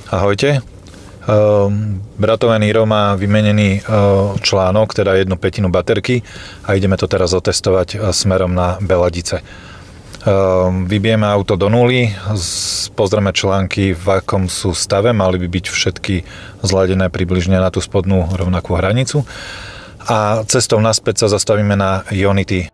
Ahojte. Bratové Niro má vymenený článok, teda 1/5 baterky a ideme to teraz otestovať smerom na Beladice. Vybijeme auto do nuly, pozrieme články, v akom sú stave, mali by byť všetky zladené približne na tú spodnú rovnakú hranicu a cestou naspäť sa zastavíme na Ionity.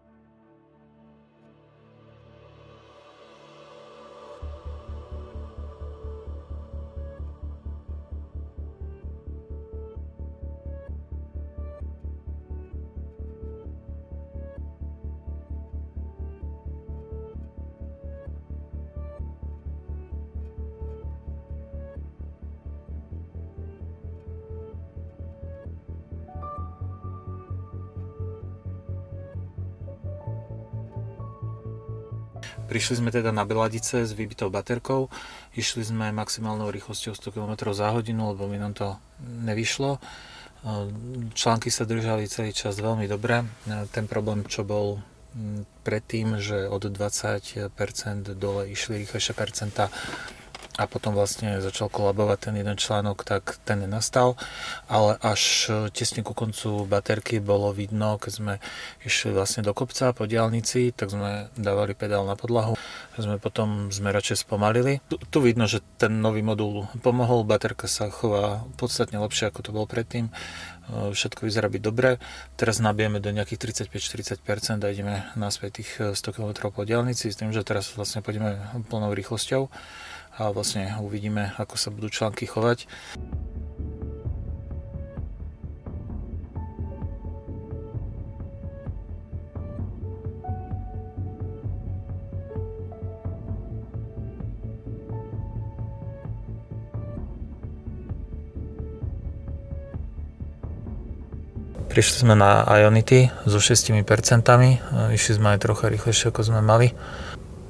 Prišli sme teda na Beladice s vybitou baterkou, išli sme maximálnou rýchlosťou 100 km za hodinu, lebo mi nám to nevyšlo. Články sa držali celý čas veľmi dobre. Ten problém, čo bol predtým, že od 20% dole išli rýchlejšie percentá a potom vlastne začal kolabovať ten jeden článok, tak ten nenastal, ale až tesne ku koncu baterky bolo vidno, keď sme išli vlastne do kopca po diaľnici, tak sme dávali pedál na podlahu, sme potom radšej spomalili. Tu vidno, že ten nový modul pomohol, baterka sa chová podstatne lepšie, ako to bolo predtým, všetko vyzerá byť dobre. Teraz nabijeme do nejakých 35-40% a ideme naspäť tých 100 km po diaľnici, s tým, že teraz vlastne pôjdeme plnou rýchlosťou a vlastne uvidíme, ako sa budú články chovať. Prišli sme na Ionity so 6%, išli sme aj trocha rýchlejšie, ako sme mali.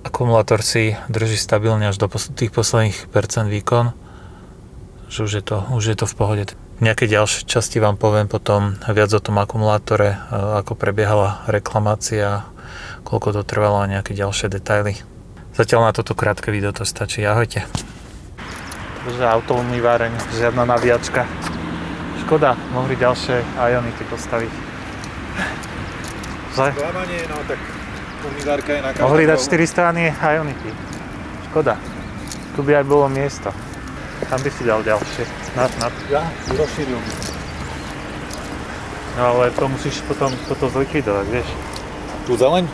Akumulátor si drží stabilne až do tých posledných percent výkon, že už je to v pohode. V nejakej ďalšej časti vám poviem potom viac o tom akumulátore, ako prebiehala reklamácia, koľko to trvalo a nejaké ďalšie detaily. Zatiaľ na toto krátke video to stačí. Ahojte. Takže autoumýváreň, žiadna nabíjačka. Škoda, mohli ďalšie Ionity postaviť. Sklamanie, no tak umývárka je na každom. Mohli dať 4 strany Ionity. Škoda. Tu by aj bolo miesto. Tam by si dal ďalšie. Ja rozšíril by. No ale to musíš potom toto zlikvidovať, vieš. Tu zeleň?